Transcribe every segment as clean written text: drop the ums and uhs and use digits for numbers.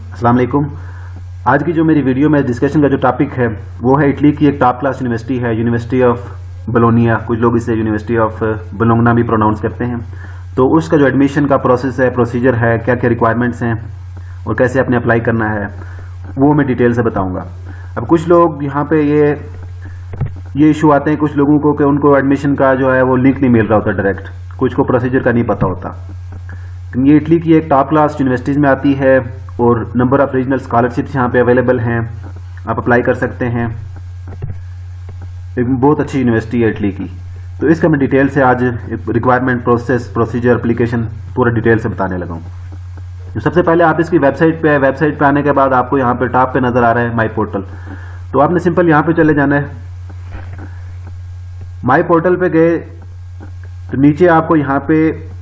अस्सलाम वालेकुम। आज की जो मेरी वीडियो में डिस्कशन का जो टॉपिक है वो है इटली की एक टॉप क्लास यूनिवर्सिटी है, यूनिवर्सिटी ऑफ बोलोनिया। कुछ लोग इसे यूनिवर्सिटी ऑफ बोलोंगना भी प्रोनाउंस करते हैं। तो उसका जो एडमिशन का प्रोसेस है, प्रोसीजर है, क्या क्या रिक्वायरमेंट्स हैं और कैसे अपने अप्लाई करना है, वो मैं डिटेल से बताऊँगा। अब कुछ लोग यहाँ पे ये इशू आते हैं कुछ लोगों को कि उनको एडमिशन का जो है वो लिंक नहीं मिल रहा होता डायरेक्ट, कुछ को प्रोसीजर का नहीं पता होता। ये इटली की एक टॉप क्लास यूनिवर्सिटीज़ में आती है और नंबर ऑफ रीजनल स्कॉलरशिप्स यहाँ पे अवेलेबल हैं, आप अप्लाई कर सकते हैं। एक बहुत अच्छी यूनिवर्सिटी है इटली की। तो इसका मैं डिटेल से आज रिक्वायरमेंट, प्रोसेस, प्रोसीजर, एप्लीकेशन पूरा डिटेल से बताने लगा हूँ। तो सबसे पहले आप इसकी वेबसाइट पे आने के बाद आपको यहाँ पे टॉप पे नज़र आ रहा है माई पोर्टल। तो आपने सिंपल यहाँ पे चले जाना है। माई पोर्टल पे गए तो नीचे आपको यहाँ पे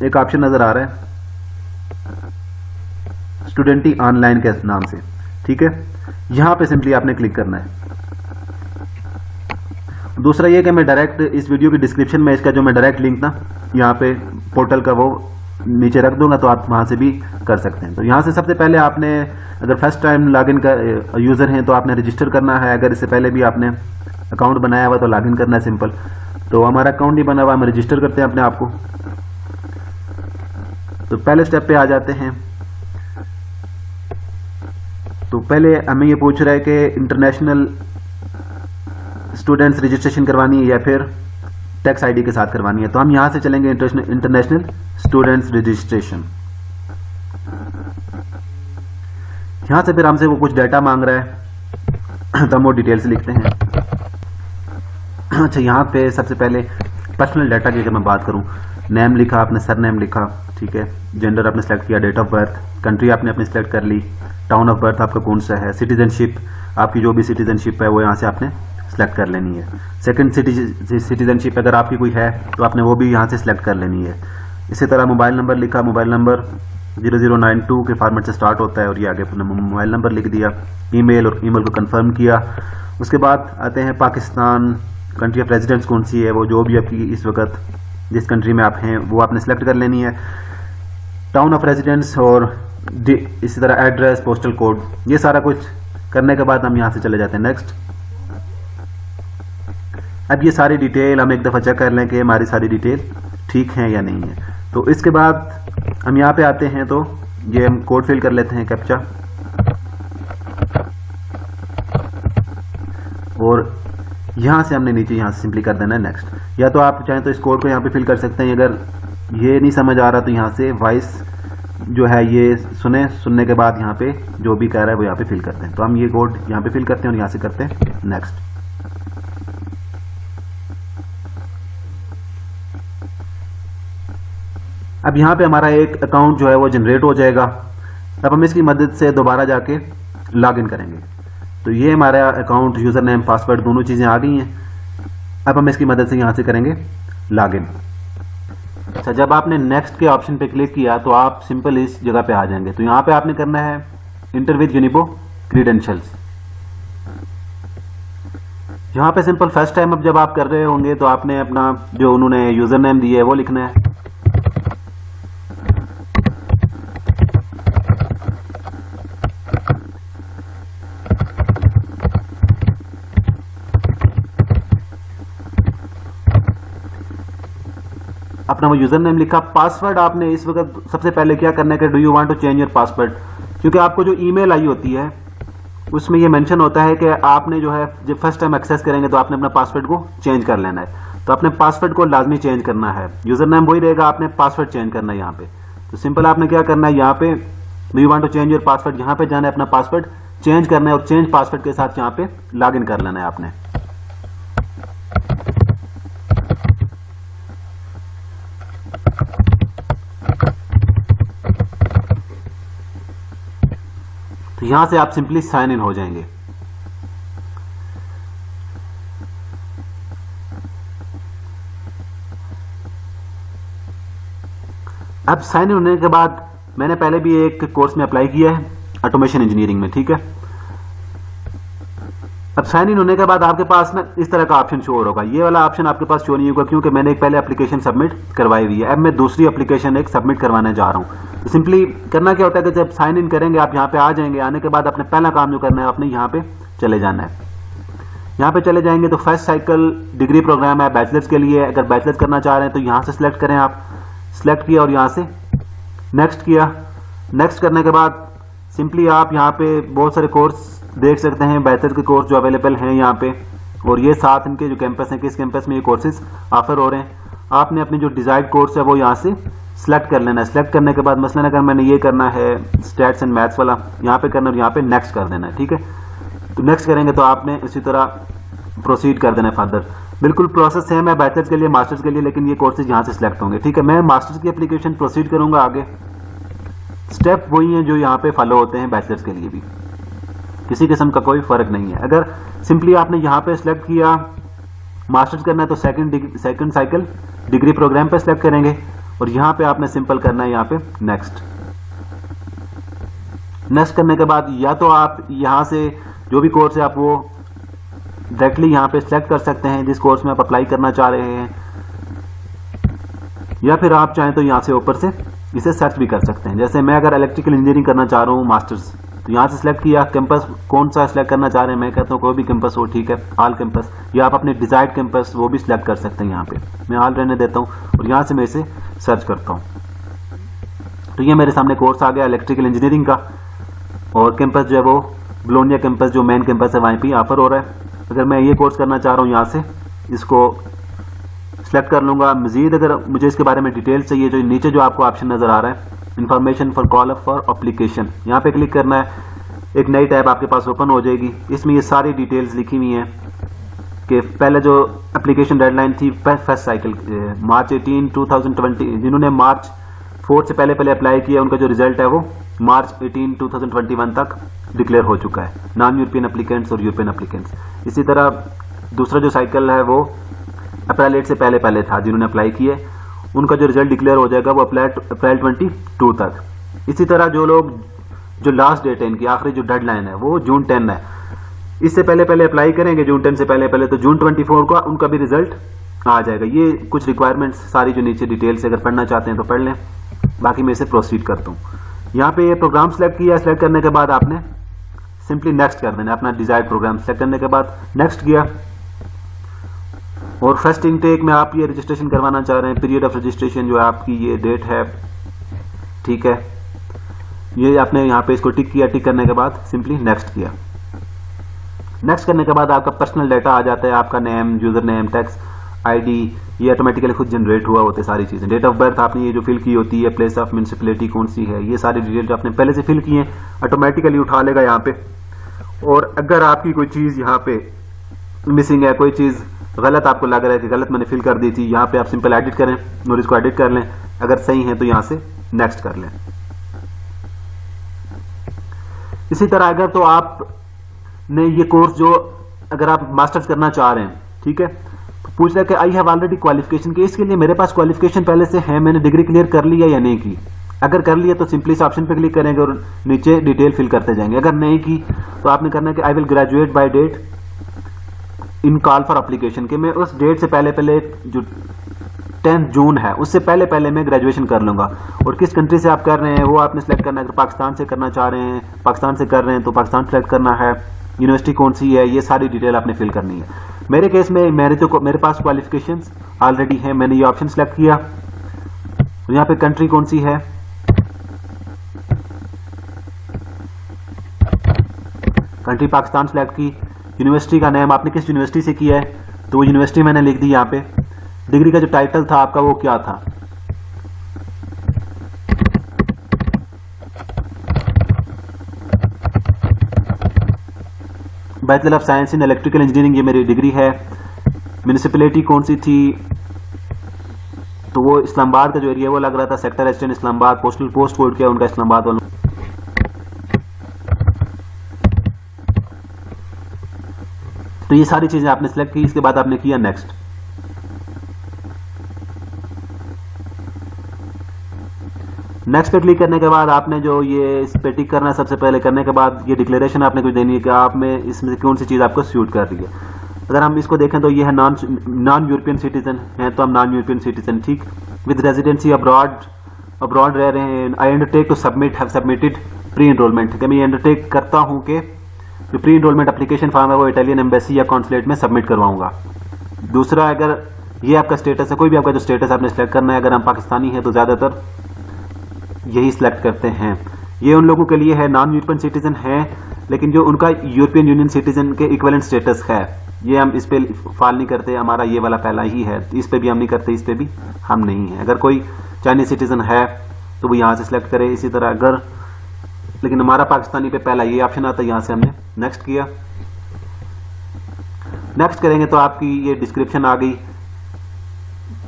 एक ऑप्शन नज़र आ रहा है स्टूडेंटी ऑनलाइन के नाम से, ठीक है। यहां पे सिंपली आपने क्लिक करना है। दूसरा ये कि मैं डायरेक्ट इस वीडियो की डिस्क्रिप्शन में इसका जो मैं डायरेक्ट लिंक ना यहाँ पे पोर्टल का वो नीचे रख दूंगा, तो आप वहां से भी कर सकते हैं। तो यहां से सबसे पहले आपने अगर फर्स्ट टाइम लॉगिन का यूजर हैं तो आपने रजिस्टर करना है। अगर इससे पहले भी आपने अकाउंट बनाया हुआ तो लॉगिन करना है सिंपल। तो हमारा अकाउंट नहीं बना हुआ, हम रजिस्टर करते हैं अपने आप को। तो पहले स्टेप पे आ जाते हैं। तो पहले हमें ये पूछ रहा है कि इंटरनेशनल स्टूडेंट्स रजिस्ट्रेशन करवानी है या फिर टैक्स आईडी के साथ करवानी है। तो हम यहां से चलेंगे इंटरनेशनल स्टूडेंट्स रजिस्ट्रेशन। यहां से फिर हमसे वो कुछ डाटा मांग रहा है तो हम वो डिटेल से लिखते हैं। अच्छा, यहाँ पे सबसे पहले पर्सनल डाटा की अगर मैं बात करूँ, नेम लिखा आपने, सर नेम लिखा, ठीक है। जेंडर आपने सेलेक्ट किया, डेट ऑफ बर्थ, कंट्री आपने अपनी सेलेक्ट कर ली, टाउन ऑफ बर्थ आपका कौन सा है, सिटीजनशिप आपकी जो भी सिटीजनशिप है वो यहाँ से आपने सेलेक्ट कर लेनी है। सेकंड सिटीजनशिप अगर आपकी कोई है तो आपने वो भी यहाँ से सेलेक्ट कर लेनी है। इसी तरह मोबाइल नंबर लिखा, मोबाइल नंबर 0092 के फॉर्मेट से स्टार्ट होता है और ये आगे अपना मोबाइल नंबर लिख दिया। ईमेल और ईमेल को कंफर्म किया। उसके बाद आते हैं पाकिस्तान, कंट्री ऑफ रेजिडेंस कौन सी है, वो जो भी आपकी इस वक्त जिस कंट्री में आप हैं वो आपने सेलेक्ट कर लेनी है। टाउन ऑफ रेजिडेंस और इसी तरह एड्रेस, पोस्टल कोड, ये सारा कुछ करने के बाद हम यहाँ से चले जाते हैं नेक्स्ट। अब ये सारी डिटेल हम एक दफ़ा चेक कर लें कि हमारी सारी डिटेल ठीक है या नहीं है। तो इसके बाद हम यहाँ पे आते हैं तो ये हम कोड फिल कर लेते हैं, कैप्चा, और यहाँ से हमने नीचे यहाँ से सिंपली कर देना है नेक्स्ट। या तो आप चाहें तो इस कोड को यहाँ पे फिल कर सकते हैं। अगर ये नहीं समझ आ रहा तो यहाँ से वॉइस जो है ये सुनने के बाद यहाँ पे जो भी कह रहा है वो यहाँ पे फिल करते हैं। तो हम ये कोड यहाँ पे फिल करते हैं और यहाँ से करते हैं नेक्स्ट। अब यहाँ पे हमारा एक अकाउंट जो है वो जनरेट हो जाएगा। अब हम इसकी मदद से दोबारा जाके लॉग इन करेंगे। तो ये हमारा अकाउंट, यूजर नेम, पासवर्ड दोनों चीजें आ गई हैं। अब हम इसकी मदद से यहाँ से करेंगे लॉग इन। अच्छा, जब आपने नेक्स्ट के ऑप्शन पे क्लिक किया तो आप सिंपल इस जगह पे आ जाएंगे। तो यहाँ पे आपने करना है इंटर विद यूनिबो क्रीडेंशियल्स। यहाँ पे सिंपल फर्स्ट टाइम अब जब आप कर रहे होंगे तो आपने अपना जो उन्होंने यूजर नेम दिया है वो लिखना है। अपना वो यूजर नेम लिखा। पासवर्ड आपने इस वक्त सबसे पहले क्या करना है कि do you want to change your password, क्योंकि आपको जो ईमेल आई होती है उसमें ये मेंशन होता है कि आपने जो है जब फर्स्ट टाइम एक्सेस करेंगे तो आपने अपना पासवर्ड को चेंज कर लेना है। तो अपने पासवर्ड को लाजमी चेंज करना है। यूजर नेम वही रहेगा, आपने पासवर्ड चेंज करना है यहाँ पे। तो सिंपल आपने क्या करना है, यहाँ पे do you want to change your password, यहाँ पे जाना है, अपना पासवर्ड चेंज करना है और चेंज पासवर्ड के साथ यहाँ पे लॉग इन कर लेना है आपने। तो यहां से आप सिंपली साइन इन हो जाएंगे। अब साइन इन होने के बाद मैंने पहले भी एक कोर्स में अप्लाई किया है ऑटोमेशन इंजीनियरिंग में, ठीक है। अब साइन इन होने के बाद आपके पास ना इस तरह का ऑप्शन शो हो होगा। ये वाला ऑप्शन आपके पास शो नहीं होगा क्योंकि मैंने एक पहले एप्लीकेशन सबमिट करवाई हुई है। अब मैं दूसरी एप्लीकेशन एक सबमिट करवाने जा रहा हूँ। तो सिंपली करना क्या होता है कि जब साइन इन करेंगे आप यहाँ पे आ जाएंगे। आने के बाद अपने पहला काम जो करना है अपने यहाँ पे चले जाना है। यहाँ पे चले जाएंगे तो फर्स्ट साइकिल डिग्री प्रोग्राम है बैचलर्स के लिए। अगर बैचलर्स करना चाह रहे हैं तो यहाँ से सिलेक्ट करें। आप सिलेक्ट किया और यहाँ से नेक्स्ट किया। नेक्स्ट करने के बाद सिंपली आप यहाँ पे बहुत सारे कोर्स देख सकते हैं, बैचलर के कोर्स जो अवेलेबल हैं यहाँ पे। और ये साथ इनके जो कैंपस हैं, किस कैंपस में ये कोर्सेज ऑफर हो रहे हैं। आपने अपनी जो डिजायर्ड कोर्स है वो यहाँ से सिलेक्ट कर लेना है। सिलेक्ट करने के बाद मसलन अगर मैंने ये करना है स्टैट्स एंड मैथ्स वाला, यहाँ पे करना और यहाँ पे नेक्स्ट कर देना है। ठीक है, तो नेक्स्ट करेंगे तो आपने इसी तरह प्रोसीड कर देना है फर्दर। बिल्कुल प्रोसेस सेम है बैचलर्स के लिए मास्टर्स के लिए, लेकिन ये कोर्सेज यहाँ से सिलेक्ट होंगे। ठीक है, मैं मास्टर्स की एप्लीकेशन प्रोसीड करूंगा आगे। स्टेप वही हैं जो यहाँ पे फॉलो होते हैं बैचलर्स के लिए भी, किसी किस्म का कोई फर्क नहीं है। अगर सिंपली आपने यहाँ पे सिलेक्ट किया मास्टर्स करना है तो सेकंड साइकिल डिग्री प्रोग्राम पे सिलेक्ट करेंगे और यहाँ पे आपने सिंपल करना है यहाँ पे नेक्स्ट। नेक्स्ट करने के बाद या तो आप यहाँ से जो भी कोर्स है आप वो डायरेक्टली यहाँ पे सिलेक्ट कर सकते हैं जिस कोर्स में आप अप्लाई करना चाह रहे हैं, या फिर आप चाहें तो यहाँ से ऊपर से इसे सर्च भी कर सकते हैं। जैसे मैं अगर इलेक्ट्रिकल इंजीनियरिंग करना चाह रहा हूँ मास्टर्स, तो यहाँ से सिलेक्ट किया। कैंपस कौन सा सिलेक्ट करना चाह रहे हैं, मैं कहता हूँ कोई भी कैंपस हो, ठीक है, ऑल कैंपस, या आप अपने डिजायर्ड कैंपस वो भी सिलेक्ट कर सकते हैं। यहाँ पे मैं ऑल रहने देता हूँ और यहाँ से मैं इसे सर्च करता हूँ। तो ये मेरे सामने कोर्स आ गया इलेक्ट्रिकल इंजीनियरिंग का, और कैंपस जो है वो बोलोनिया कैंपस जो मेन कैंपस है वहीं पे ऑफर हो रहा है। अगर मैं ये कोर्स करना चाह रहा हूँ यहाँ से इसको सिलेक्ट कर लूंगा। मजीद अगर मुझे इसके बारे में डिटेल चाहिए, जो नीचे जो आपको ऑप्शन नजर आ रहा है information for call for application, यहाँ पे क्लिक करना है। एक नई टैब आपके पास ओपन हो जाएगी। इसमें ये सारी डिटेल्स लिखी हुई हैं कि पहले जो एप्लीकेशन डेडलाइन थी फर्स्ट साइकिल मार्च 18 2020, जिन्होंने मार्च 4 से पहले अप्लाई किया उनका जो रिजल्ट है वो मार्च 18 2021 तक डिक्लेयर हो चुका है, नॉन यूरोपियन एप्लीकेंट्स और यूरोपियन एप्लीकेंट्स। इसी तरह दूसरा जो साइकिल है वो अप्रैल 8 से पहले था, जिन्होंने अप्लाई किए उनका जो रिजल्ट डिक्लेयर हो जाएगा वो अप्रैल 22 तक। इसी तरह जो लोग जो लास्ट डेट है इनकी आखिरी जो डेडलाइन है वो जून 10 है, इससे पहले अप्लाई करेंगे जून 10 से पहले तो जून 24 का उनका भी रिजल्ट आ जाएगा। ये कुछ रिक्वायरमेंट्स सारी जो नीचे डिटेल से अगर पढ़ना चाहते हैं तो पढ़ लें, बाकी मैं इसे प्रोसीड करता हूँ। यहाँ पे ये प्रोग्राम सेलेक्ट किया, सेलेक्ट करने के बाद आपने सिंपली नेक्स्ट कर देना। अपना डिजायर्ड प्रोग्राम सेलेक्ट करने के बाद नेक्स्ट किया, और फर्स्ट इनटेक में आप ये रजिस्ट्रेशन करवाना चाह रहे हैं, पीरियड ऑफ रजिस्ट्रेशन जो है आपकी ये डेट है, ठीक है, ये आपने यहाँ पे इसको टिक किया। टिक करने के बाद सिंपली नेक्स्ट किया। नेक्स्ट करने के बाद आपका पर्सनल डाटा आ जाता है, आपका name, user name, tax ID, ये ऑटोमेटिकली खुद जनरेट हुआ होते सारी चीजें। डेट ऑफ बर्थ आपने ये जो फिल की होती है, प्लेस ऑफ म्यूनिसिपैलिटी कौन सी है, ये सारी डिटेल जो आपने पहले से फिल की है ऑटोमेटिकली उठा लेगा यहाँ पे। और अगर आपकी कोई चीज यहाँ पे मिसिंग है, कोई चीज गलत आपको लग रहा है कि गलत मैंने फिल कर दी थी, यहाँ पे आप सिंपल एडिट करें और इसको एडिट कर लें। अगर सही है तो यहाँ से नेक्स्ट कर लें। इसी तरह अगर तो आपने ये कोर्स जो अगर आप मास्टर्स करना चाह रहे हैं, ठीक है, तो पूछ रहा है कि आई हैव ऑलरेडी क्वालिफिकेशन, कि इसके लिए मेरे पास क्वालिफिकेशन पहले से है, मैंने डिग्री क्लियर कर ली है या नहीं की। अगर कर लिया तो सिंपली इस ऑप्शन पे क्लिक करेंगे और नीचे डिटेल फिल करते जाएंगे। अगर नहीं की तो आपने करना है कि I will graduate by date in call for application, के मैं उस डेट से पहले जो 10 जून है उससे पहले मैं ग्रेजुएशन कर लूंगा। और किस कंट्री से आप कर रहे हैं वो आपने सेलेक्ट करना है। अगर पाकिस्तान से करना चाह रहे हैं, पाकिस्तान से कर रहे हैं तो पाकिस्तान सेलेक्ट करना है। यूनिवर्सिटी कौन सी है, ये सारी डिटेल आपने फिल करनी है। मेरे केस में मेरे पास क्वालिफिकेशन ऑलरेडी है, मैंने ये ऑप्शन सेलेक्ट किया। यहाँ पे कंट्री कौन सी है, कंट्री पाकिस्तान सेलेक्ट की। यूनिवर्सिटी का नेम आपने किस यूनिवर्सिटी से किया है तो वो यूनिवर्सिटी मैंने लिख दी यहाँ पे। डिग्री का जो टाइटल था आपका वो क्या था, bachelor of science in electrical engineering, ये मेरी डिग्री है। म्यूनिसिपैलिटी कौन सी थी, तो वो इस्लामाबाद का जो एरिया वो लग रहा था, sector astern Islamabad. Postal post code क्या उनका इस्लामाबाद वालों। तो ये सारी चीजें आपने सेलेक्ट की। इसके बाद आपने किया नेक्स्ट पे क्लिक करने के बाद आपने जो ये इस पे टिक करना है, सबसे पहले करने के बाद ये डिक्लेरेशन आपने कुछ देनी है कि आप में इसमें से कौन सी चीज़ आपको सूट कर रही है। अगर हम इसको देखें तो ये है नॉन यूरोपियन सिटीजन है, तो हम नॉन यूरोपियन सिटीजन, ठीक, विद रेजिडेंसी अब्रॉड रह रहे हैं। I undertake to submit have submitted pre enrolment, कि मैं अंडरटेक करता हूँ कि जो प्री एनरोलमेंट एप्लीकेशन फॉर्म है वो इटालियन एम्बेसी या कॉन्सुलेट में सबमिट करवाऊंगा। दूसरा, अगर ये आपका स्टेटस है, कोई भी आपका जो स्टेटस आपने सेलेक्ट करना है, अगर हम पाकिस्तानी हैं तो ज़्यादातर यही सिलेक्ट करते हैं। ये उन लोगों के लिए है नॉन यूरोपियन सिटीजन है, लेकिन जो उनका यूरोपियन यूनियन सिटीजन के इक्विवेलेंट स्टेटस है, ये हम इस पे फाल नहीं करते, हमारा ये वाला पहला ही है, इस पे भी हम नहीं करते, इस पे भी हम नहीं है। अगर कोई चाइनीज सिटीजन है तो वो यहाँ से सिलेक्ट करे। इसी तरह अगर, लेकिन हमारा पाकिस्तानी पे पहला ये ऑप्शन आता है, यहाँ से हमने नेक्स्ट किया। नेक्स्ट करेंगे तो आपकी ये डिस्क्रिप्शन आ गई,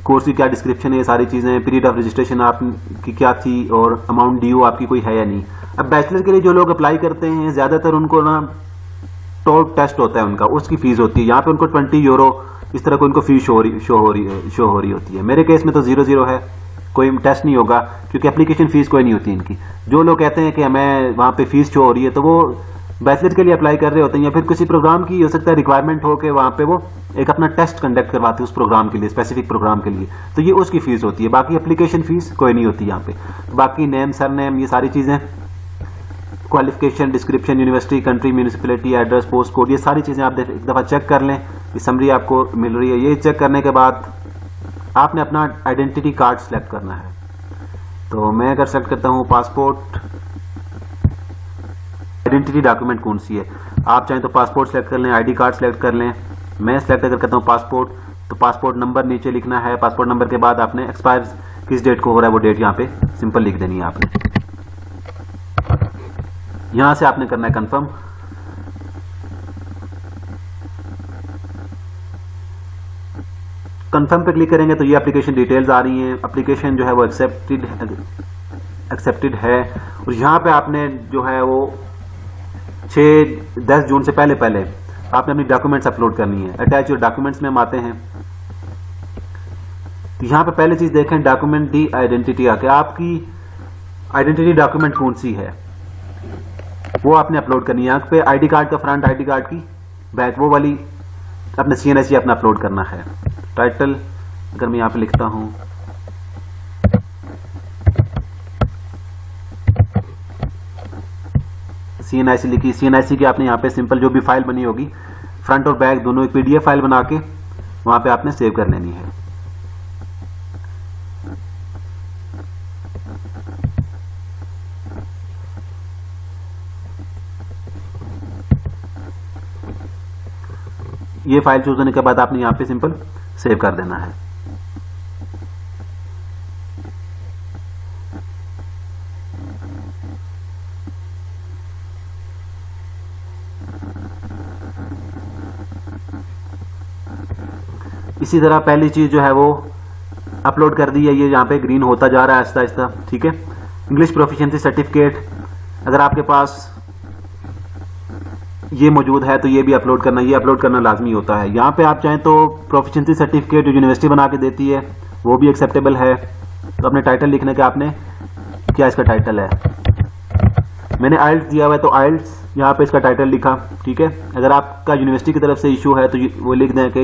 कोर्स की क्या डिस्क्रिप्शन है, ये सारी चीज़ें, पीरियड ऑफ रजिस्ट्रेशन आपकी क्या थी और अमाउंट ड्यू आपकी कोई है या नहीं। अब बैचलर के लिए जो लोग अप्लाई करते हैं ज़्यादातर उनको ना टॉप टेस्ट होता है उनका, उसकी फीस होती है, यहाँ पे उनको 20 यूरो इस तरह को उनको फीस शो हो रही होती है। मेरे केस में तो 0 है, कोई टेस्ट नहीं होगा क्योंकि एप्लीकेशन फीस कोई नहीं होती इनकी। जो लोग कहते हैं कि हमें वहाँ पे फीस शो हो रही है तो वो बैचलर के लिए अप्लाई कर रहे होते हैं, या फिर किसी प्रोग्राम की हो सकता है रिक्वायरमेंट हो के वहाँ पे वो एक अपना टेस्ट कंडक्ट करवाते हैं उस प्रोग्राम के लिए, स्पेसिफिक प्रोग्राम के लिए, तो ये उसकी फीस होती है। बाकी एप्लीकेशन फीस कोई नहीं होती यहाँ पे। बाकी नेम, सर नेम, ये सारी चीज़ें, qualification, description, university, country, municipality, address, post code, ये सारी चीज़ें आप एक दफ़ा चेक कर लें, ये समरी आपको मिल रही है। ये चेक करने के बाद आपने अपना आइडेंटिटी कार्ड सेलेक्ट करना है। तो मैं अगर सेलेक्ट करता हूँ पासपोर्ट, आइडेंटिटी डॉक्यूमेंट कौन सी है, आप चाहें तो पासपोर्ट सेलेक्ट कर लें, आईडी कार्ड सेलेक्ट कर लें। मैं सेलेक्ट अगर करता हूँ पासपोर्ट, तो पासपोर्ट नंबर नीचे लिखना है। पासपोर्ट नंबर के बाद आपने एक्सपायर किस डेट को हो रहा है वो डेट यहाँ पे सिंपल लिख देनी है आपने। यहां से आपने करना है कंफर्म। कंफर्म पे क्लिक करेंगे तो ये एप्लीकेशन डिटेल्स आ रही हैं। एप्लीकेशन जो है वो एक्सेप्टेड है, और यहाँ पे आपने जो है वो 6-10 जून से पहले आपने अपनी डॉक्यूमेंट्स अपलोड करनी है। अटैच योर डॉक्यूमेंट्स में हम आते हैं, तो यहाँ पे पहले चीज देखें डॉक्यूमेंट दी आइडेंटिटी आके, आपकी आइडेंटिटी डॉक्यूमेंट कौन सी है वो आपने अपलोड करनी है। यहाँ पे आईडी कार्ड का फ्रंट, आईडी कार्ड की बैक, वो वाली अपने CNSE अपना अपलोड करना है। टाइटल अगर मैं यहाँ पे लिखता हूँ CNIC लिखी, CNIC की आपने यहाँ पे सिंपल जो भी फाइल बनी होगी फ्रंट और बैक दोनों एक PDF फाइल बना के वहां पे आपने सेव कर लेनी है। ये फाइल चूज होने के बाद आपने यहाँ पे सिंपल सेव कर देना है। इसी तरह पहली चीज जो है वो अपलोड कर दी है, ये यहाँ पे ग्रीन होता जा रहा है आहिस्ता आहिस्ता, ठीक है। इंग्लिश प्रोफिशिएंसी सर्टिफिकेट अगर आपके पास ये मौजूद है तो ये भी अपलोड करना, ये अपलोड करना लाजमी होता है। यहाँ पे आप चाहें तो प्रोफिशिएंसी सर्टिफिकेट जो यूनिवर्सिटी बना के देती है वो भी एक्सेप्टेबल है। तो अपने टाइटल लिखने के आपने क्या इसका टाइटल है, मैंने आइल्स दिया हुआ है तो आइल्स यहाँ पे इसका टाइटल लिखा, ठीक है। अगर आपका यूनिवर्सिटी की तरफ से इशू है तो वो लिख दें कि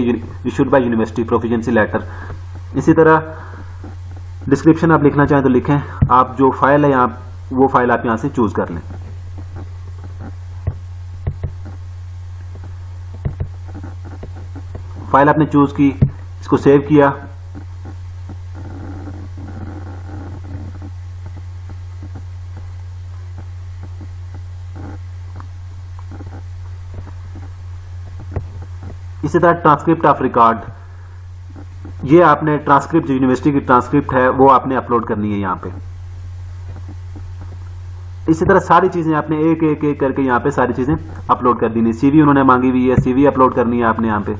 issued by university proficiency letter. इसी तरह डिस्क्रिप्शन आप लिखना चाहें तो लिखें, आप जो फाइल है यहाँ वो फाइल आप यहाँ से चूज कर लें। फाइल आपने चूज की, इसको सेव किया, इसी तरह ट्रांसक्रिप्ट ऑफ रिकॉर्ड, ये आपने ट्रांसक्रिप्ट जो यूनिवर्सिटी की ट्रांसक्रिप्ट है वो आपने अपलोड करनी है यहाँ पे। इसी तरह सारी चीजें आपने एक एक एक करके यहाँ पे सारी चीजें अपलोड कर देनी। CV उन्होंने मांगी हुई है, CV अपलोड करनी है आपने यहाँ पे।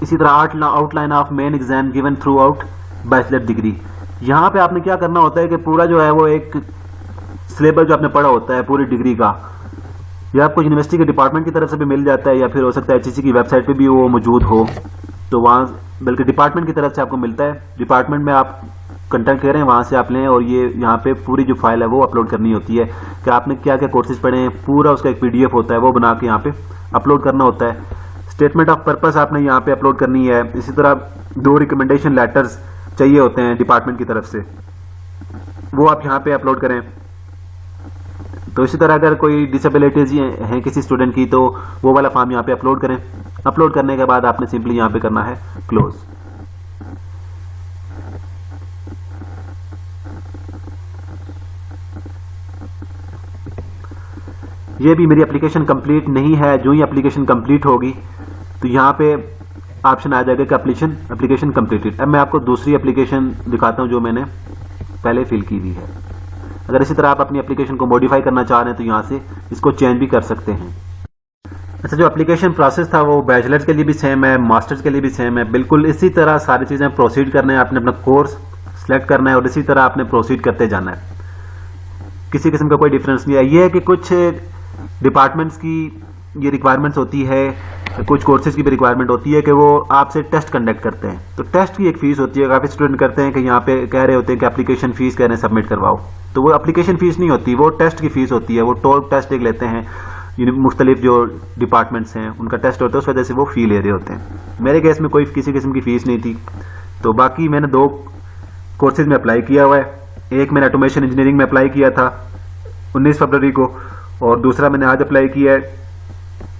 इसी तरह outline of main exam given through out bachelor degree. यहाँ पे आपने क्या करना होता है कि पूरा जो है वो एक सिलेबस जो आपने पढ़ा होता है पूरी डिग्री का, या आपको यूनिवर्सिटी के डिपार्टमेंट की तरफ से भी मिल जाता है, या फिर हो सकता है HEC की वेबसाइट पे भी वो मौजूद हो, तो वहाँ बल्कि डिपार्टमेंट की तरफ से आपको मिलता है। डिपार्टमेंट में आप कंटेंट कह रहे हैं वहाँ से आप लें, और ये यहाँ पे पूरी जो फाइल है वो अपलोड करनी होती है कि आपने क्या क्या कोर्सेज पढ़े हैं, पूरा उसका एक PDF होता है, वो बना के यहाँ पे अपलोड करना होता है। स्टेटमेंट ऑफ पर्पस आपने यहाँ पे अपलोड करनी है। इसी तरह 2 रिकमेंडेशन लेटर्स चाहिए होते हैं डिपार्टमेंट की तरफ से, वो आप यहाँ पे अपलोड करें। तो इसी तरह अगर कोई डिसेबिलिटीज हैं किसी स्टूडेंट की, तो वो वाला फॉर्म यहाँ पे अपलोड करें। अपलोड करने के बाद आपने सिंपली यहाँ पे करना है क्लोज। ये भी मेरी एप्लीकेशन कंप्लीट नहीं है। जो ही एप्लीकेशन कंप्लीट होगी तो यहाँ पे ऑप्शन आ जाएगा कि एप्लीकेशन कंप्लीटेड। अब मैं आपको दूसरी एप्लीकेशन दिखाता हूँ जो मैंने पहले फिल की हुई है। अगर इसी तरह आप अपनी एप्लीकेशन को मॉडिफाई करना चाह रहे हैं तो यहाँ से इसको चेंज भी कर सकते हैं। अच्छा, जो एप्लीकेशन प्रोसेस था वो बैचलर्स के लिए भी सेम है, मास्टर्स के लिए भी सेम है, बिल्कुल इसी तरह सारी चीज़ें प्रोसीड करना है। आपने अपना कोर्स सेलेक्ट करना है और इसी तरह आपने प्रोसीड करते जाना है, किसी किस्म का कोई डिफरेंस नहीं है। ये है कि कुछ डिपार्टमेंट्स की ये रिक्वायरमेंट्स होती है, कुछ कोर्सेज की भी रिक्वायरमेंट होती है कि वो आपसे टेस्ट कंडक्ट करते हैं, तो टेस्ट की एक फीस होती है। काफ़ी स्टूडेंट करते हैं कि यहाँ पे कह रहे होते हैं कि एप्लीकेशन फीस कह रहे हैं सबमिट करवाओ, तो वो एप्लीकेशन फीस नहीं होती, वो टेस्ट की फीस होती है। वो टॉप टेस्ट एक लेते हैं, मुख्तलिफ जो डिपार्टमेंट्स हैं उनका टेस्ट होता है, उस वजह से वो फी ले रहे होते हैं। मेरे केस में कोई किसी किस्म की फीस नहीं थी। तो बाकी मैंने 2 कोर्सेज में अप्लाई किया हुआ है। एक मैंने ऑटोमेशन इंजीनियरिंग में अप्लाई किया था 19 फरवरी को, और दूसरा मैंने आज अप्लाई किया है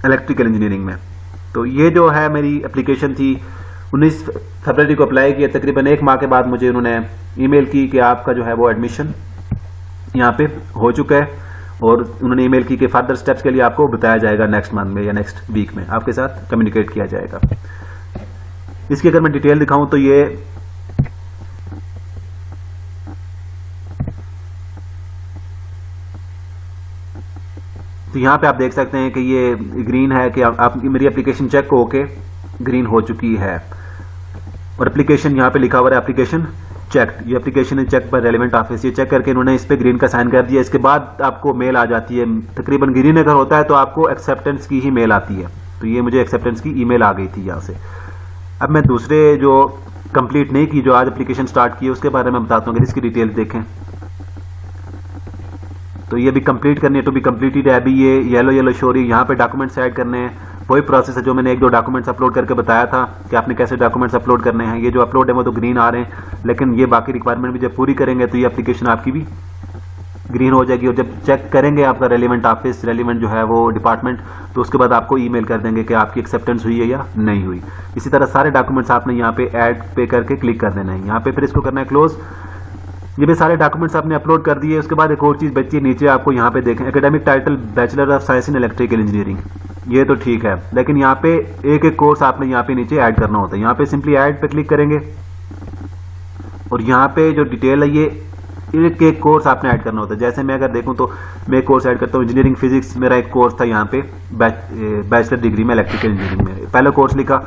इलेक्ट्रिकल इंजीनियरिंग में। तो ये जो है मेरी एप्लीकेशन थी 19 फरवरी को अप्लाई किया। तकरीबन 1 माह के बाद मुझे उन्होंने ईमेल की कि आपका जो है वो एडमिशन यहाँ पे हो चुका है, और उन्होंने ईमेल की कि फर्दर स्टेप्स के लिए आपको बताया जाएगा नेक्स्ट मंथ में या नेक्स्ट वीक में आपके साथ कम्युनिकेट किया जाएगा। इसकी अगर मैं डिटेल दिखाऊं तो ये यहाँ पे आप देख सकते हैं कि ये ग्रीन है कि आप मेरी एप्लीकेशन चेक होके ग्रीन हो चुकी है, और एप्लीकेशन यहाँ पे लिखा हुआ है एप्लीकेशन चेक। ये एप्लीकेशन है चेक पर रेलेवेंट ऑफिस, ये चेक करके इन्होंने इस पे ग्रीन का साइन कर दिया। इसके बाद आपको मेल आ जाती है, तकरीबन ग्रीन अगर होता है तो आपको एक्सेप्टेंस की ही मेल आती है। तो ये मुझे एक्सेप्टेंस की ईमेल आ गई थी यहाँ से। अब मैं दूसरे जो कंप्लीट नहीं की, जो आज एप्लीकेशन स्टार्ट की, उसके बारे में बताता हूँ। इसकी डिटेल देखें तो ये भी कंप्लीट करनी है, टू बी कंप्लीटेड है। अभी ये येलो शो रही है, यहाँ पे डॉक्यूमेंट्स ऐड करने हैं। वही प्रोसेस है जो मैंने 1-2 डॉक्यूमेंट्स अपलोड करके बताया था कि आपने कैसे डॉक्यूमेंट्स अपलोड करने हैं। ये जो अपलोड है वो तो ग्रीन आ रहे हैं, लेकिन ये बाकी रिक्वायरमेंट भी जब पूरी करेंगे तो ये एप्लीकेशन आपकी भी ग्रीन हो जाएगी। और जब चेक करेंगे आपका रेलिवेंट ऑफिस, रेलिवेंट जो है वो डिपार्टमेंट, तो उसके बाद आपको ईमेल कर देंगे कि आपकी एक्सेप्टेंस हुई है या नहीं हुई। इसी तरह सारे डॉक्यूमेंट्स आपने यहाँ पे ऐड पे करके क्लिक कर देना है। यहाँ पे फिर इसको करना है क्लोज। ये भी सारे डॉक्यूमेंट्स आपने अपलोड कर दिए। उसके बाद एक और चीज़ बची है, नीचे आपको यहाँ पे देखें academic title bachelor of science in electrical engineering, ये तो ठीक है, लेकिन यहाँ पे एक कोर्स आपने यहाँ पे नीचे ऐड करना होता है। यहाँ पे सिंपली ऐड पे क्लिक करेंगे और यहाँ पे जो डिटेल है ये एक कोर्स आपने ऐड करना होता है। जैसे मैं अगर देखूँ तो मैं एक कोर्स ऐड करता हूँ इंजीनियरिंग फिजिक्स, मेरा एक कोर्स था यहाँ पे बैचलर डिग्री में इलेक्ट्रिकल इंजीनियरिंग में, पहला कोर्स लिखा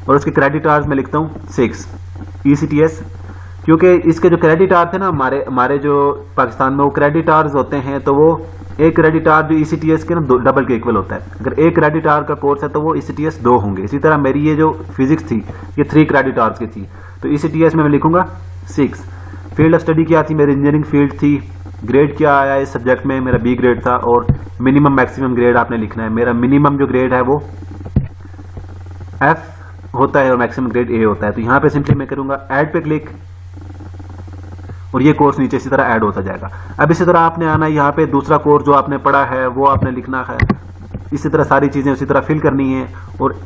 और उसके क्रेडिट आवर्स में लिखता हूँ 6 ECTS, क्योंकि इसके जो क्रेडिट आवर थे ना हमारे जो पाकिस्तान में वो क्रेडिट आवर्स होते हैं, तो वो एक क्रेडिट आवर जो ECTS के ना डबल के इक्वल होता है। अगर एक क्रेडिट आवर का कोर्स है तो वो ECTS 2 होंगे। इसी तरह मेरी ये जो फिजिक्स थी ये 3 क्रेडिट आवर्स की थी, तो ECTS में मैं लिखूंगा 6। फील्ड ऑफ स्टडी क्या थी, मेरी इंजीनियरिंग फील्ड थी। ग्रेड क्या आया इस सब्जेक्ट में, मेरा B ग्रेड था। और मिनिमम मैक्सिमम ग्रेड आपने लिखना है। मेरा मिनिमम जो ग्रेड है वो F होता है और मैक्सिमम ग्रेड A होता है। तो यहाँ पे सिंपली मैं करूंगा ऐड पे क्लिक और ये कोर्स नीचे इसी तरह ऐड होता जाएगा। अब इसी तरह आपने आना है यहाँ पे दूसरा कोर्स जो आपने पढ़ा है वो आपने लिखना है। इसी तरह सारी चीज़ें उसी तरह फिल करनी है। और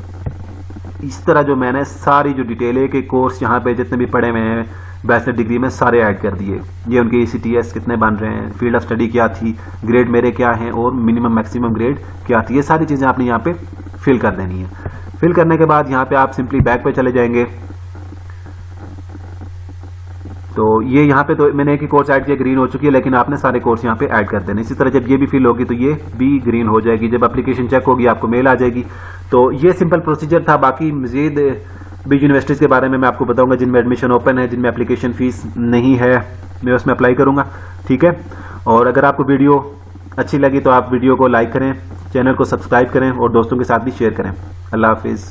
इस तरह जो मैंने सारी जो डिटेल है कि कोर्स यहाँ पे जितने भी पढ़े हुए हैं बैचलर डिग्री में सारे ऐड कर दिए। ये उनके ECTS कितने बन रहे हैं, फील्ड ऑफ स्टडी क्या थी, ग्रेड मेरे क्या हैं और मिनिमम मैक्सिमम ग्रेड क्या थी, ये सारी चीज़ें आपने यहाँ पे फिल कर देनी है। फिल करने के बाद यहाँ पे आप सिंपली बैक पे चले जाएंगे। तो ये यहाँ पे तो मैंने एक ही कोर्स ऐड किया, ग्रीन हो चुकी है, लेकिन आपने सारे कोर्स यहाँ पे ऐड कर देने। इसी तरह जब ये भी फिल होगी तो ये भी ग्रीन हो जाएगी। जब एप्लीकेशन चेक होगी आपको मेल आ जाएगी, तो ये सिंपल प्रोसीजर था। बाकी मजीद भी यूनिवर्सिटीज़ के बारे में मैं आपको बताऊंगा जिनमें एडमिशन ओपन है, जिनमें एप्लीकेशन फ़ीस नहीं है, मैं उसमें अप्लाई करूंगा। ठीक है, और अगर आपको वीडियो अच्छी लगी तो आप वीडियो को लाइक करें, चैनल को सब्सक्राइब करें और दोस्तों के साथ भी शेयर करें। अल्लाह हाफिज़।